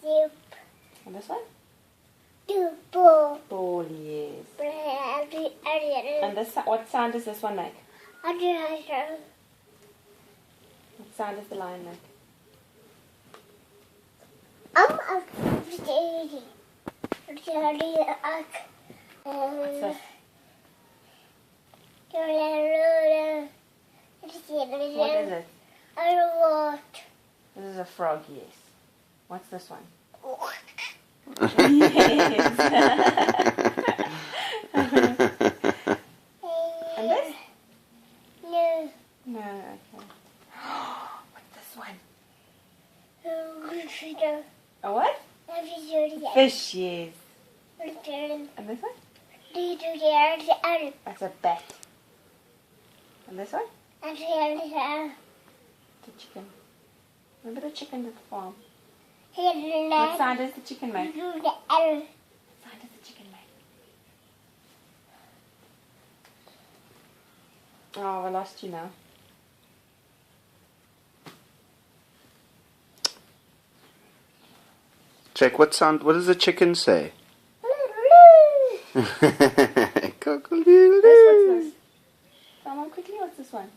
soup. And this one? The ball. Ball, yes. And And this, what sound does this one make? What sound does the lion make? I'm a baby. What's this? What is it? This is a frog, yes. What's this one? Yes. And this? No. No, okay. What's this one? A what? Fish, yes. And this one? That's a bat. And this one? The chicken. Remember the chicken at the farm? What sound does the chicken make? What sound does the chicken make? Oh, I lost you now. Check what sound. What does the chicken say? Cock-a-doodle-doo. This, what's this? Come on, quickly, what's this one?